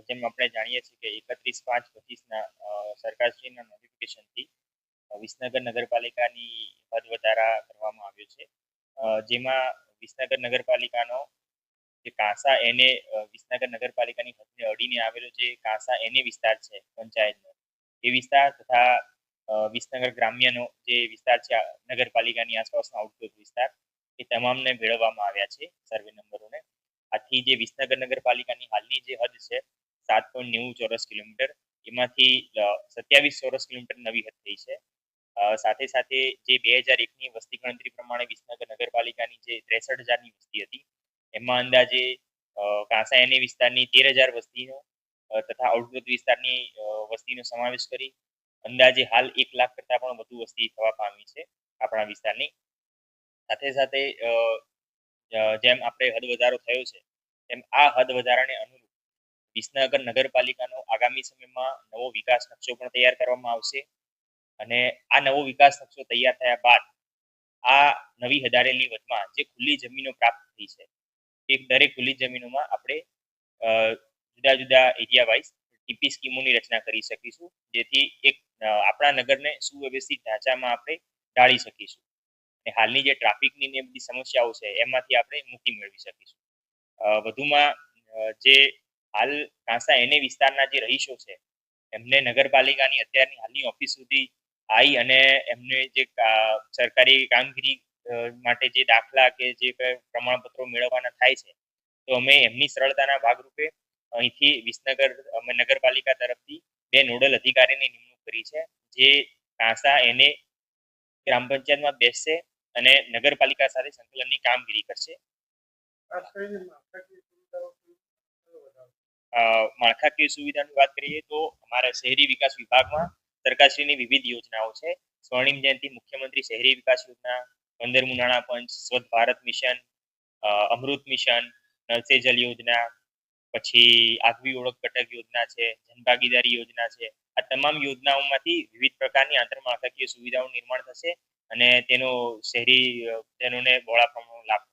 જેમ આપણે જાણીએ છીએ કે 31/5/25 સરકારશ્રીના નોટિફિકેશનથી વિસનગર નગરપાલિકાની હદ વધારા કરવામાં આવ્યો છે, જેમાં વિસનગર નગરપાલિકાનો જે કાંસા એને વિસનગર નગરપાલિકાની હદને અડીને આવેલો જે કાંસા એને વિસ્તાર છે પંચાયતનો, એ વિસ્તાર તથા વિસનગર ગ્રામ્યનો જે વિસ્તાર છે નગરપાલિકાની આસપાસનો આઉટડોર વિસ્તાર, એ તમામને ભેળવવામાં આવ્યા છે સર્વે નંબરોને. આથી જે વિસનગર નગરપાલિકાની હાલની જે હદ છે 7.90 ચોરસ કિલોમીટર, એમાંથી 27 ચોરસ કિલોમીટર નવી હદ થઈ છે. સાથે સાથે જે 2001ની વસ્તી ગણતરી પ્રમાણે વિસનગર નગરપાલિકાની જે 63,000ની વસ્તી હતી, એમાં અંદાજે કાંસા એની વિસ્તારની 13,000 વસ્તીનો તથા આઉટડોર વિસ્તારની વસ્તીનો સમાવેશ કરી અંદાજે હાલ 1 લાખ કરતા પણ વધુ વસ્તી થવા પામી છે આપણા વિસ્તારની. સાથે સાથે જેમ આપણે હદ વધારો થયો છે, તેમ આ હદ વધારાને અનુરૂપ વિસનગર નગરપાલિકાનો આગામી સમયમાં નવો વિકાસ નકશો પણ તૈયાર કરવામાં આવશે. અને આ નવો વિકાસ નકશો તૈયાર થયા બાદ આ નવી હદારેલી વચમાં જે ખુલ્લી જમીનો પ્રાપ્ત થઈ છે, એ દરેક ખુલ્લી જમીનોમાં આપણે જુદા જુદા એરિયા વાઇઝ ટીપી સ્કીમોની રચના કરી શકીશું, જેથી એક આપણા નગરને સુવ્યવસ્થિત ઢાંચામાં આપણે ઢાળી શકીશું. અને હાલની જે ટ્રાફિકની ને બધી સમસ્યાઓ છે એમાંથી આપણે મુક્તિ મેળવી શકીશું. વધુમાં જે હાલ કાંસા એને વિસ્તારના જે રહીશો છે, એમને નગરપાલિકાની અત્યારની હાલની ઓફિસ સુધી આવી અને એમને જે સરકારી કામગીરી માટે જે દાખલા કે જે પ્રમાણપત્રો મેળવવાના થાય છે, તો અમે એમની સરળતાના ભાગરૂપે અહીંથી વિસનગર નગરપાલિકા તરફથી 2 નોડલ અધિકારીની નિમણૂક કરી છે, જે કાંસા એને ગ્રામ પંચાયતમાં બેસશે અને નગરપાલિકા સાથે સંકલનની કામગીરી કરશે. માળખાકીય સુવિધાની વાત કરીએ તો અમારા શહેરી વિકાસ વિભાગમાં સરકારશ્રીની વિવિધ યોજનાઓ છે. સ્વર્ણિમ જયંતિ મુખ્યમંત્રી શહેરી વિકાસ યોજના, 15મું નાણાં પંચ, સ્વચ્છ ભારત મિશન, અમૃત મિશન, નલ સે જલ યોજના, પછી આગવી ઓળખ ઘટક યોજના છે, જનભાગીદારી યોજના છે. આ તમામ યોજનાઓમાંથી વિવિધ પ્રકારની આંતરમાળખાકીય સુવિધાઓનું નિર્માણ થશે અને તેનો શહેરીજનોને બહોળા પ્રમાણમાં લાભ